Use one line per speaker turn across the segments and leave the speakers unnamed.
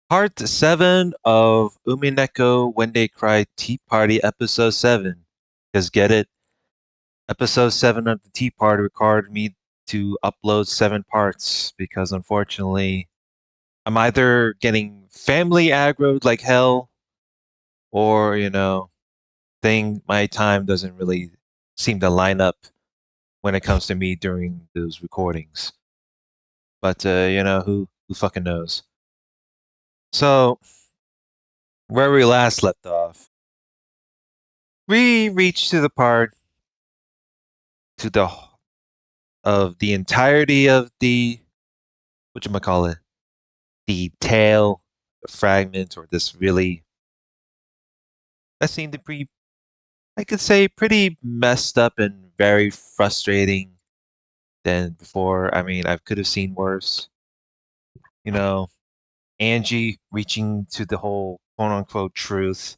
Part 7 of Umineko When They Cry Tea Party Episode 7. Because get it? Episode 7 of the Tea Party required me to upload 7 parts because unfortunately I'm either getting family aggroed like hell or, thing my time doesn't really seem to line up when it comes to me during those recordings. But who fucking knows. So, where we last left off, we reached to the part to the of the entirety of the whatchamacallit, the tale, the fragment, or this really that seemed to be, I could say, pretty messed up and very frustrating than before. I mean, I could have seen worse. You know, Angie reaching to the whole quote unquote truth,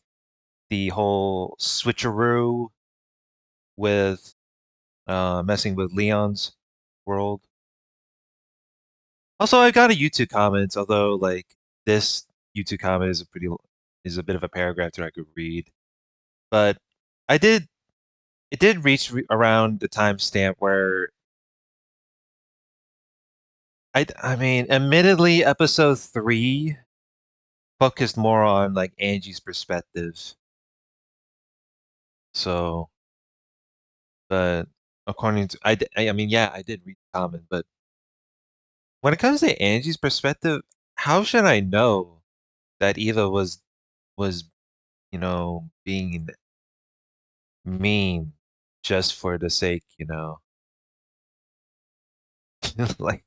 the whole switcheroo with messing with Leon's world. Also, I got a YouTube comment, although like this YouTube comment is a bit of a paragraph that I could read. But I did it did reach around the timestamp where I mean, admittedly, episode 3 focused more on like Angie's perspective. So, but according to I mean, yeah, I did read the comment, but when it comes to Angie's perspective, how should I know that Eva was being mean just for the sake, like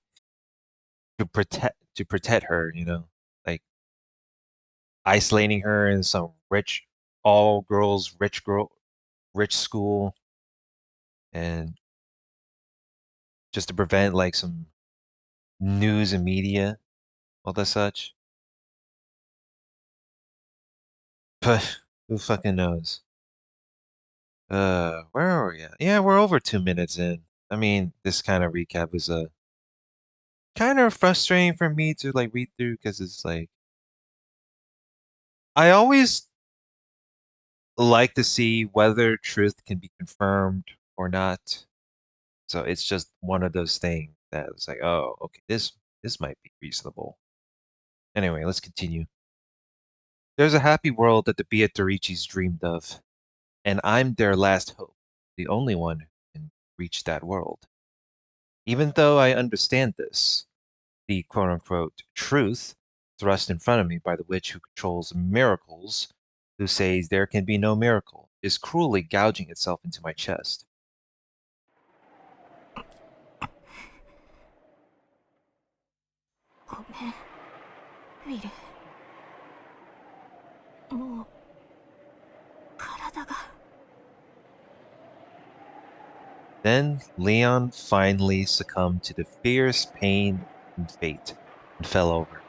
to protect her, like isolating her in some all girls rich school, and just to prevent like some news and media, all that such. But who fucking knows? Where are we at? Yeah, we're over 2 minutes in. I mean, this kind of recap is a kind of frustrating for me to like read through because it's like I always like to see whether truth can be confirmed or not. So it's just one of those things that it's like, oh, okay, this might be reasonable. Anyway, let's continue. There's a happy world that the Beatrices dreamed of, and I'm their last hope, the only one who can reach that world. Even though I understand this, the quote unquote truth thrust in front of me by the witch who controls miracles, who says there can be no miracle, is cruelly gouging itself into my chest.
ごめん、ウィル。もう体が。
Then Leon finally succumbed to the fierce pain and fate and fell over.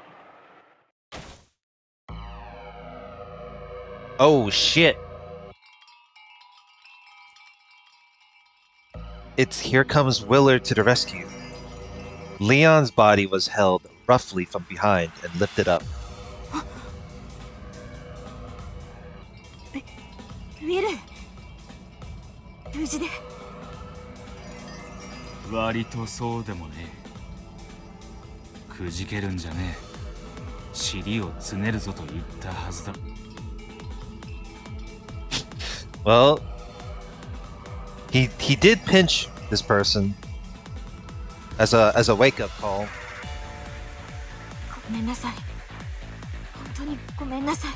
Oh shit! It's here comes Willard to the rescue. Leon's body was held roughly from behind and lifted up.
ウィル、無事で。
割とそうでもねえ。くじけるんじゃねえ。尻をつねるぞと言ったはずだ。
Well, he did pinch this person as a wake up call.
ごめんなさい。本当にごめんなさい。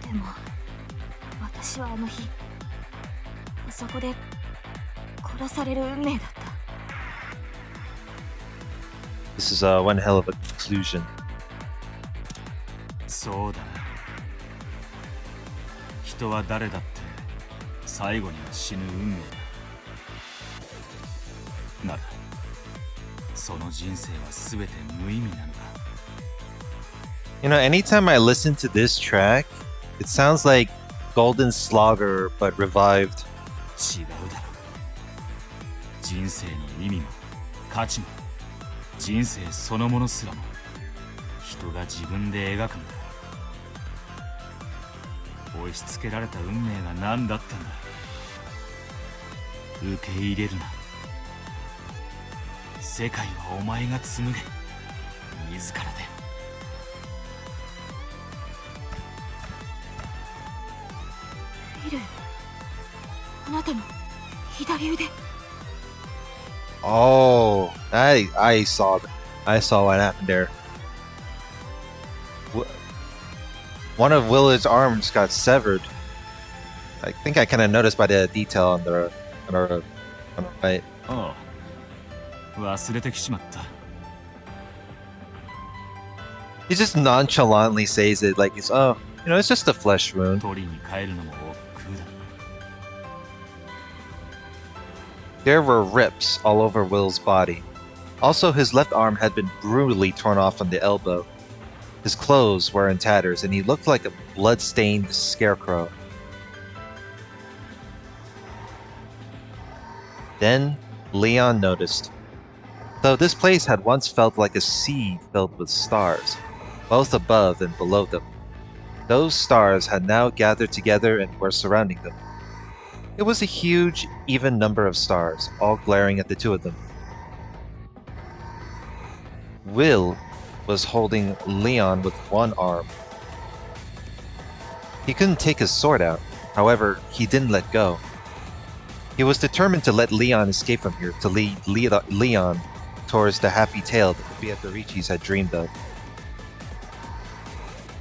でも私はあの日あそこで殺される運命だった。
This is one hell of a conclusion.
そうだな。人は誰だって最後には死ぬ運命だ。ならその人生は全て無意味なのだ。
You know, anytime I listen to this track, it sounds like Golden Slaughter but revived.
違うだろう。人生に意味も価値も人生そのものすらも人が自分で描くんだ。押し付けられた運命が何だったんだ。受け入れるな。世界はお前が紡げ。自らで。
ウィル、あなたの左腕。
Oh, I saw what happened there. One of Willard's arms got severed. I think I kind of noticed by the detail on the right.
ああ、忘れてきちまった。
He just nonchalantly says it like it's it's just a flesh wound.
取りに帰るのも億劫だ。
There were rips all over Will's body. Also, his left arm had been brutally torn off from the elbow. His clothes were in tatters, and he looked like a blood-stained scarecrow. Then, Leon noticed. Though this place had once felt like a sea filled with stars, both above and below them. Those stars had now gathered together and were surrounding them. It was a huge, even number of stars, all glaring at the two of them. Will was holding Leon with one arm. He couldn't take his sword out, however, he didn't let go. He was determined to let Leon escape from here, to lead Leon towards the happy tale that the Beatrices had dreamed of.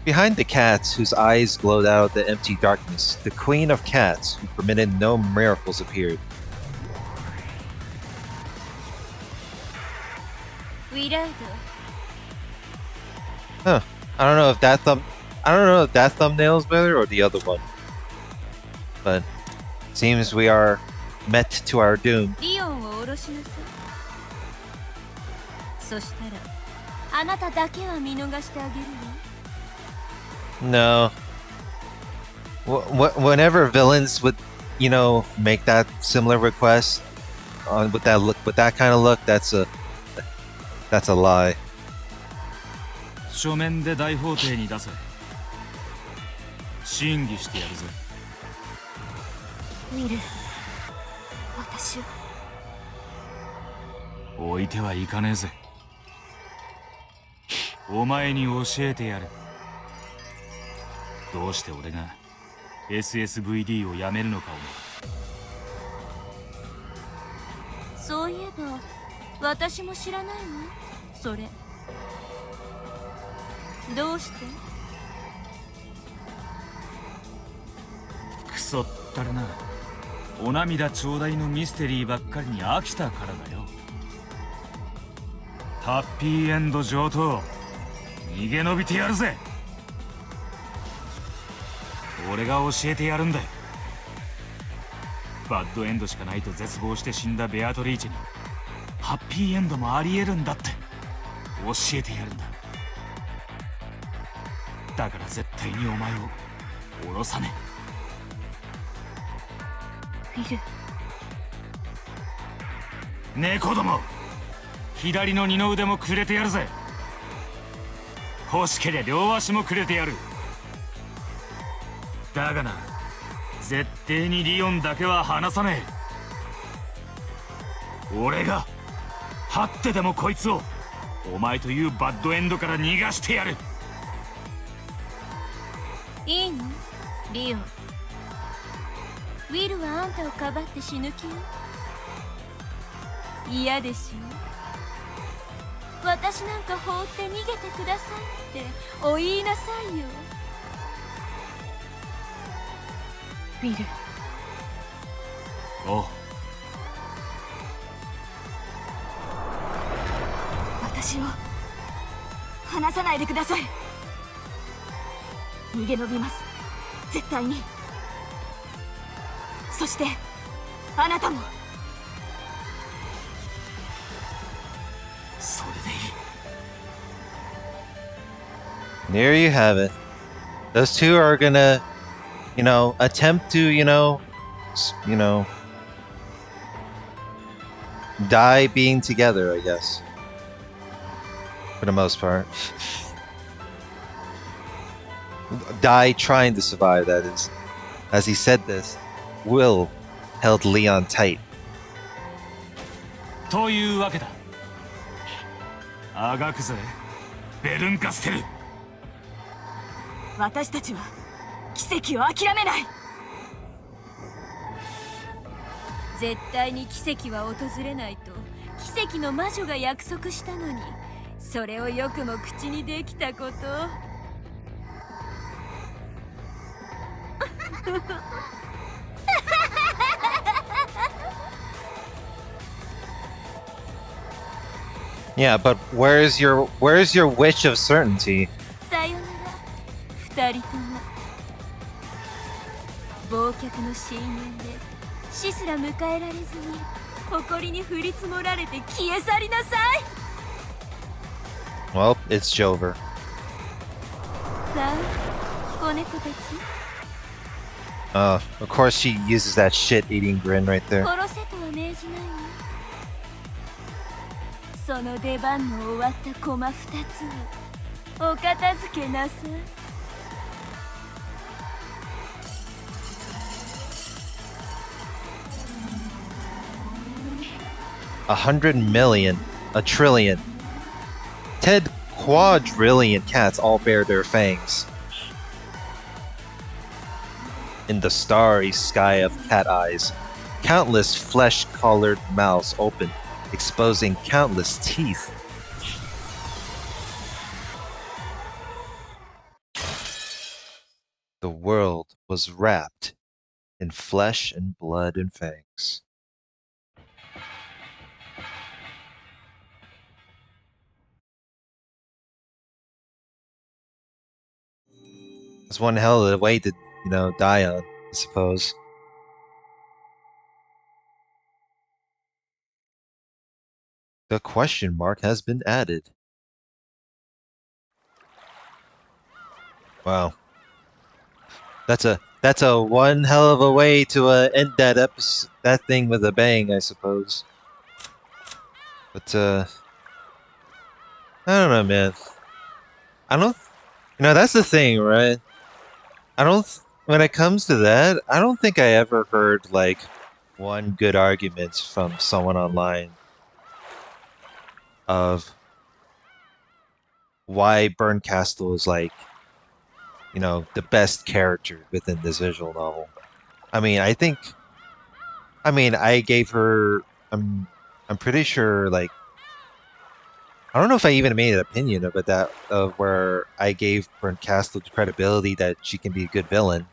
Behind the cats, whose eyes glowed out of the empty darkness, the queen of cats, who permitted no miracles, appeared.
Willard.
Huh. I don't know if that thumbnail's better or the other one. But seems we are met to our doom.
リオンを下ろしなさい。そしたらあなただけは見逃してあげるわ。
No. Whenever villains would, make that similar request, with that kind of look, that's a lie.
書面で大法廷に出せ。審議してやるぜ。
ウィル、私は。
置いてはいかねえぜ。お前に教えてやる。どうして俺が SSVD をやめるのかを。
そういえば私も知らないわそれ。どうして？
クソったれな。お涙ちょうだいのミステリーばっかりに飽きたからだよ。ハッピーエンド上等。逃げ延びてやるぜ。俺が教えてやるんだよ。バッドエンドしかないと絶望して死んだベアトリーチェにハッピーエンドもありえるんだって教えてやるんだ。だから絶対にお前を降ろさね
ウィル。
え。ねえ子供、左の二の腕もくれてやるぜ。欲しけりゃ両足もくれてやる。だがな、絶対にリオンだけは離さねえ。俺が張ってでもこいつをお前というバッドエンドから逃がしてやる。
いいのリオン。ウィルはあんたをかばって死ぬ気よ。嫌でしょ。私なんか放って逃げてくださいってお言いなさいよ。ウィル。
おう。
私を離さないでください。逃げ延びます、絶対に。そしてあなたも。
それでいい。
There you have it. Those two are gonna, attempt to, die being together, I guess. For the most part. Die trying to survive, that is. As he said this, Will held Leon tight.
というわけだ。あがくぜ、ベルンカステル。
私たちは奇跡を諦めない。
絶対に奇跡は訪れないと奇跡の魔女が約束したのに、それをよくも口にできたこと。
Yeah, but where's your wish of certainty?
さよなら、二人とも。忘却の深淵で死すら迎えられずに誇りに降り積もられて消え去りなさい。
Well, it's Jover.
さあ、子猫たち。
Of course she uses that shit-eating grin right there.
殺せとは命じないわ。その出番の終わったコマ2つをお片付けなさい。
100 million, a trillion, 10 quadrillion cats all bare their fangs. In the starry sky of cat eyes, countless flesh-colored mouths open, exposing countless teeth. The world was wrapped in flesh and blood and fangs. It's one hell of a way to, die on, I suppose. The question mark has been added. Wow. That's a one hell of a way to end that thing with a bang, I suppose. But I don't know, man. I don't, that's the thing, right? When it comes to that, I don't think I ever heard like one good argument from someone online of why Burncastle is like, the best character within this visual novel. I mean, I gave her, I'm pretty sure, like, I don't know if I even made an opinion of it, where I gave Burncastle the credibility that she can be a good villain.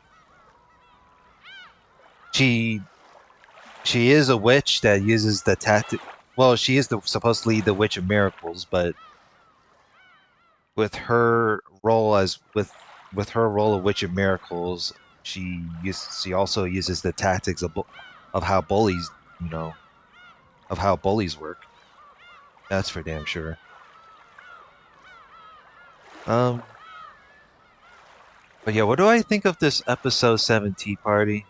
She is a witch that uses the tactic. Well, she is supposedly the Witch of Miracles, but with her role of Witch of Miracles, she also uses the tactics of how bullies, of how bullies work. That's for damn sure. But yeah, what do I think of this episode 7 Tea Party?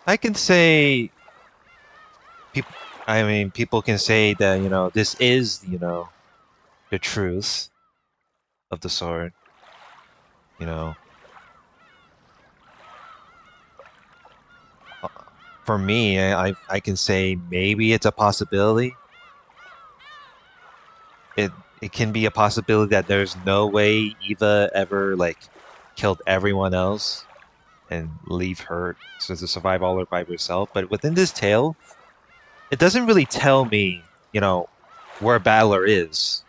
I can say people can say that, this is, the truth of the sword. For me, I can say maybe it's a possibility. It can be a possibility that there's no way Eva ever like killed everyone else and leave her to survive all by herself. But within this tale, it doesn't really tell me, where Battler is.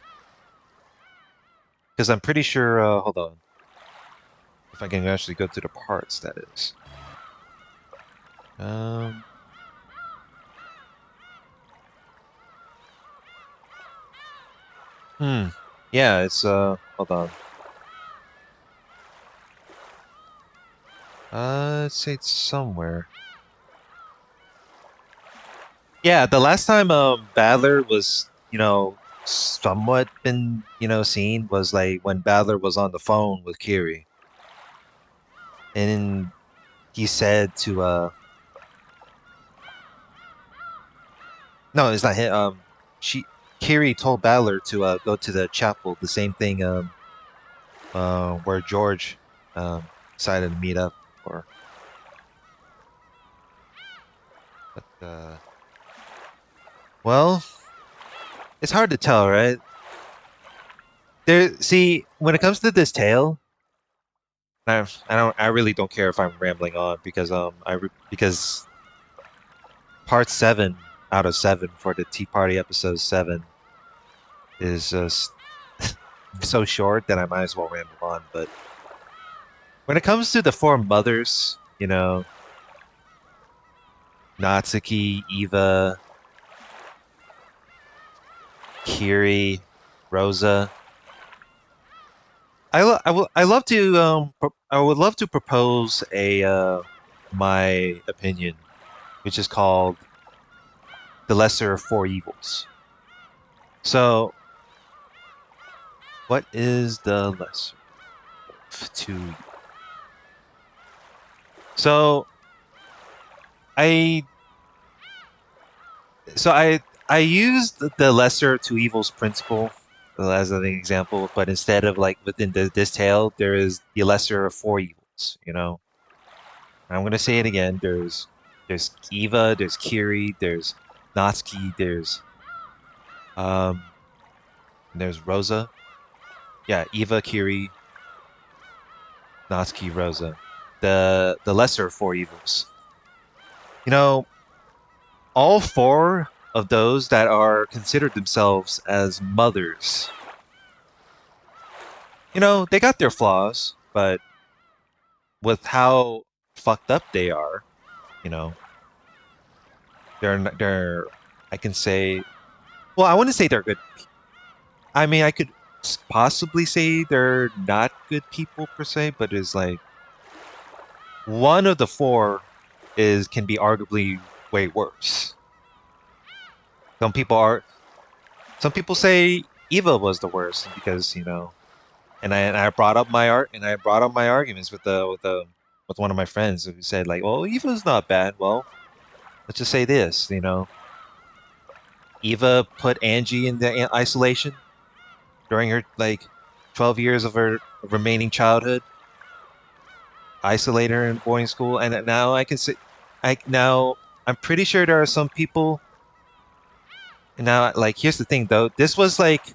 Because I'm pretty sure, hold on. If I can actually go to the parts, that is. Yeah, it's, hold on. Let's say it's somewhere. Yeah, the last time, Battler was, somewhat been, seen was like when Battler was on the phone with Kiri. And he said to, no, it's not him, Kiri told Battler to, go to the chapel, the same thing, where George decided to meet up for. But well, it's hard to tell, right? See, when it comes to this tale, I really don't care if I'm rambling on because because part 7 out of 7 for the Tea Party episode 7 is just so short that I might as well ramble on. But when it comes to the four mothers, Natsuki, Eva, Kiri, Rosa, I would love to propose a my opinion, which is called the lesser of four evils. So, what is the lesser of two evils? So, I I used the lesser of two evils principle as an example, but instead of like within this tale, there is the lesser of four evils. I'm gonna say it again. There's Eva, there's Kiri, there's Natsuki, um there's Rosa. Yeah, Eva, Kiri, Natsuki, Rosa. The lesser of four evils. You know, all four of those that are considered themselves as mothers, they got their flaws, but with how fucked up they are, you know, they're I can say, well, I wouldn't say they're good. I mean, I could possibly say they're not good people per se, but it's like one of the four can be arguably way worse. Some people are some people say Eva was the worst because and I brought up my arguments with one of my friends who said like, well, Eva's not bad. Well, let's just say this, Eva put Angie in the isolation during her like 12 years of her remaining childhood, isolated her in boarding school, and now I can say, I'm pretty sure there are some people. And now, like, here's the thing though, this was like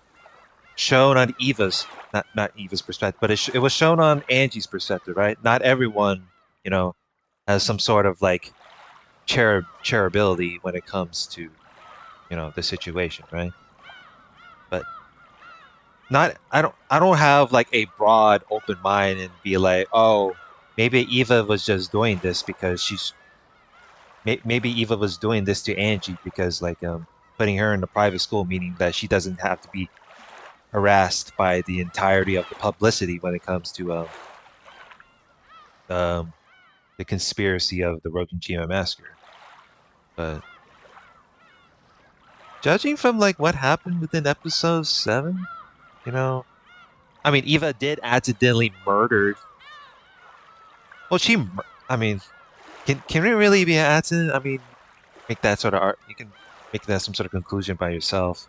shown on Eva's not Eva's perspective, but it was shown on Angie's perspective, right? Not everyone, has some sort of like cherability when it comes to the situation, right? But not I don't have like a broad open mind and be like, oh, maybe Eva was just doing this because maybe Eva was doing this to Angie because like putting her in a private school, meaning that she doesn't have to be harassed by the entirety of the publicity when it comes to um the conspiracy of the Rokenjima massacre. But judging from like what happened within episode 7, I mean, Eva did accidentally murder. Well, I mean, can it really be an accident? I mean, make that sort of art. You can make that some sort of conclusion by yourself.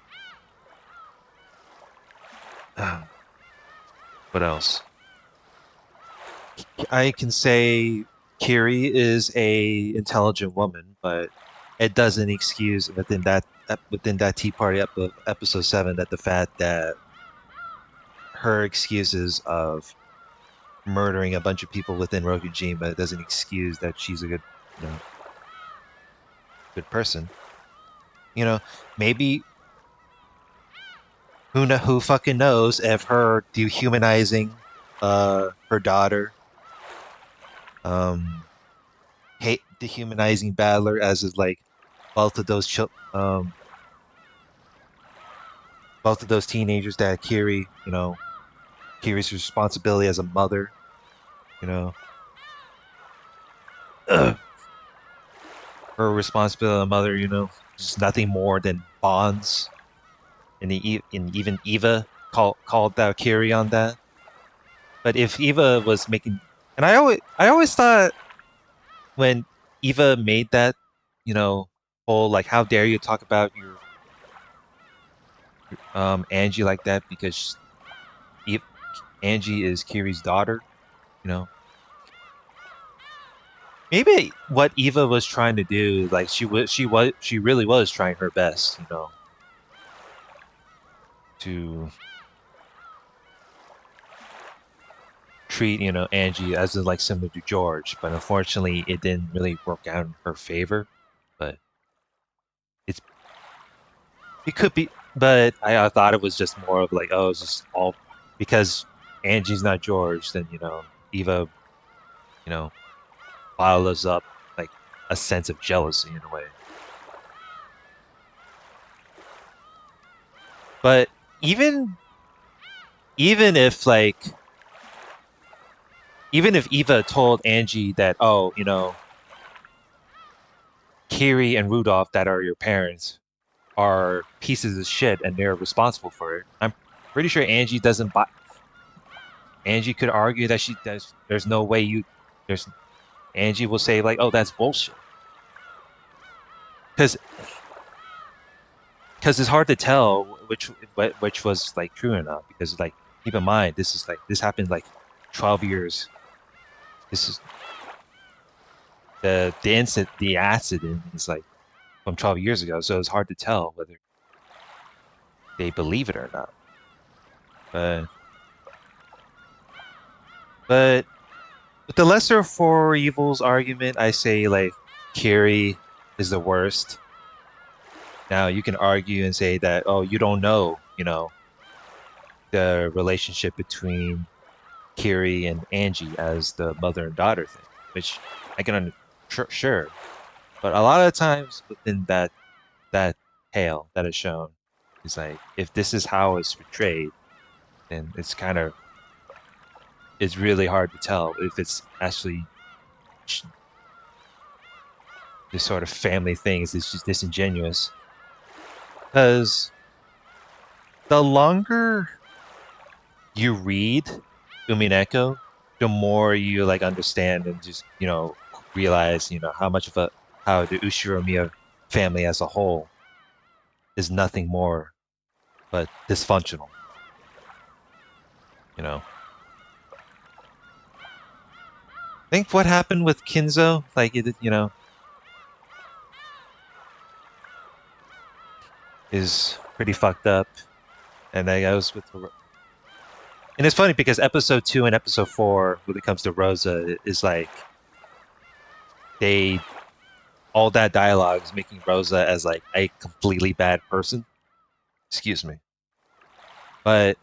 What else? I can say Kiri is a intelligent woman, but it doesn't excuse within that Tea Party episode 7 that the fact that her excuses of murdering a bunch of people within Rokujima doesn't excuse that she's a you know, good person. Maybe who fucking knows if her dehumanizing her daughter, hate dehumanizing Battler as is like both of those both of those teenagers that Kiri's responsibility as a mother, you know, her responsibility as a mother, just nothing more than bonds. And even Eva called out Kiri on that. But if Eva was making, and I always thought when Eva made that, whole like, how dare you talk about your Angie like that because Angie is Kiri's daughter, you know. Maybe what Eva was trying to do, like she really was trying her best, you know, to treat, you know, Angie as like similar to George, but unfortunately it didn't really work out in her favor. But it's it could be, but I thought it was just more of like, oh, it's just all because Angie's not George, then you know, Eva, you know, bottles up like a sense of jealousy in a way. But even even if like even if Eva told Angie that, oh, you know, Kiri and Rudolph that are your parents are pieces of shit and they're responsible for it. I'm pretty sure Angie doesn't buy. Angie could argue that she does. There's no way you. There's Angie will say like, oh, that's bullshit. Because it's hard to tell which was like true or not. Because like keep in mind this happened like 12 years. This is the accident is like from 12 years ago, so it's hard to tell whether they believe it or not. But but with the lesser of four evils argument, I say like Kiri is the worst. Now you can argue and say that, oh, you don't know, you know, the relationship between Kiri and Angie as the mother and daughter thing, which I can sure, but a lot of times within that tale that is shown is like if this is how it's portrayed, then it's really hard to tell if it's actually this sort of family thing is just disingenuous. Because the longer you read Umineko, the more you like understand and just, you know, realize, you know, how the Ushiromiya family as a whole is nothing more but dysfunctional. You know. Think what happened with Kinzo, like it, you know, is pretty fucked up. And I was with and it's funny because episode 2 and episode 4, when it comes to Rosa, is like they all that dialogue is making Rosa as like a completely bad person. Excuse me. But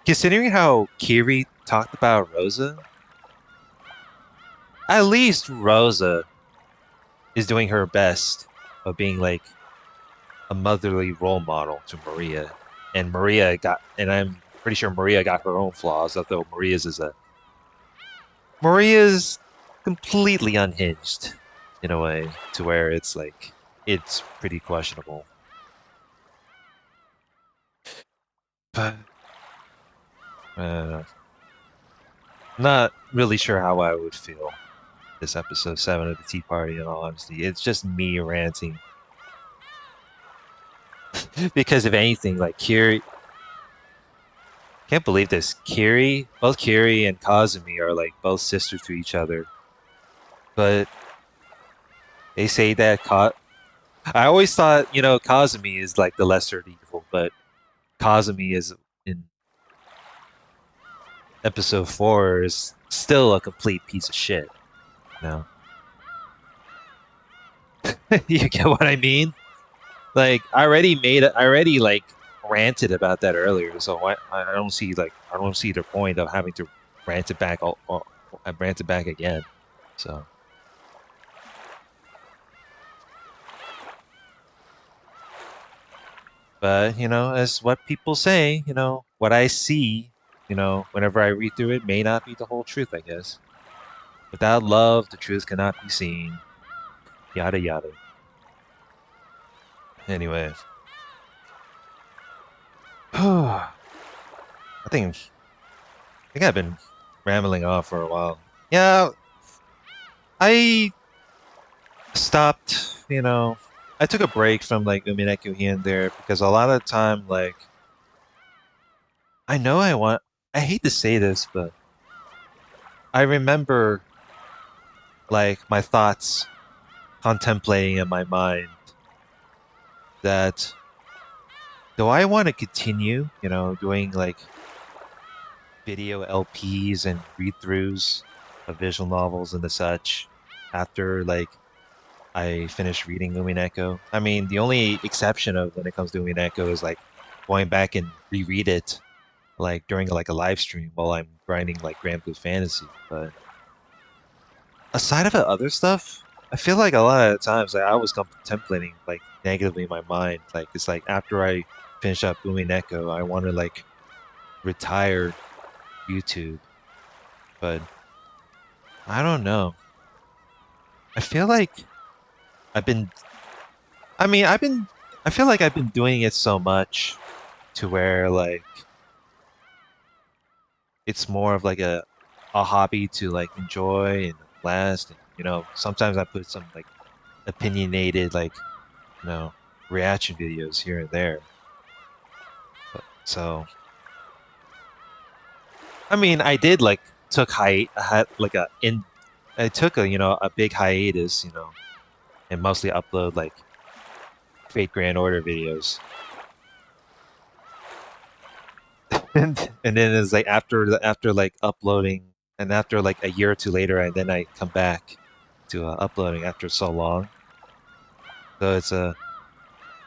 considering how Kiri talked about Rosa, at least Rosa is doing her best of being like a motherly role model to Maria. And I'm pretty sure Maria got her own flaws, although Maria's completely unhinged in a way to where it's like it's pretty questionable. But not really sure how I would feel this episode 7 of the Tea Party, in all honesty. It's just me ranting. Because if anything, like Kiri, can't believe this. Both Kiri and Kazumi are like both sisters to each other. But they say that I always thought, you know, Kazumi is like the lesser of evil, but Kazumi is in episode 4 is still a complete piece of shit. You know? You get what I mean? Like I already like ranted about that earlier, so I don't see the point of having to rant it back or rant it back again. So but you know, as what people say, you know, what I see, you know, whenever I read through it may not be the whole truth, I guess. Without love, the truth cannot be seen. Yada yada. Anyway. I think I've been rambling off for a while. Yeah, I stopped, you know, I took a break from like Umineko here and there because a lot of the time, like, I know I want, I hate to say this, but I remember like my thoughts contemplating in my mind that do I want to continue, doing like video LPs and read-throughs of visual novels and the such after like I finished reading Umineko. I mean, the only exception of when it comes to Umineko is like going back and reread it like during like a live stream while I'm grinding like Grand Blue Fantasy. But aside of the other stuff, I feel like a lot of the times like, I was contemplating like negatively in my mind. Like it's like after I finish up Umineko, I want to like retire YouTube. But I don't know. I feel like I've been I mean, I feel like I've been doing it so much to where like it's more of like a hobby to like enjoy and last and sometimes I put some like opinionated like you know reaction videos here and there. But so I mean, I did like took had like a in I took a a big hiatus, and mostly upload like Fate Grand Order videos. And then it's like after like uploading and after like a year or two later and then I come back to uploading after so long. So it's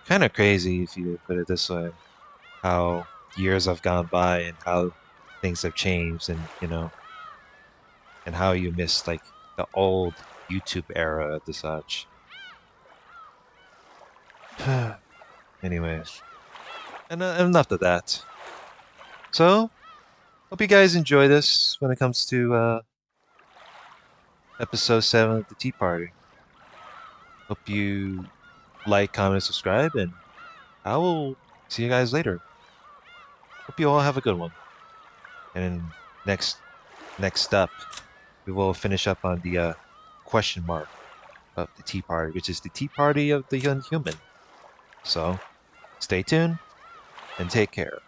kind of crazy if you put it this way, how years have gone by and how things have changed and and how you miss like the old YouTube era of the such. Anyways, and enough of that. So hope you guys enjoy this when it comes to episode 7 of the Tea Party. Hope you like, comment, and subscribe, and I will see you guys later. Hope you all have a good one. And next up, we will finish up on the question mark of the Tea Party, which is the Tea Party of the Unhuman. So, stay tuned and take care.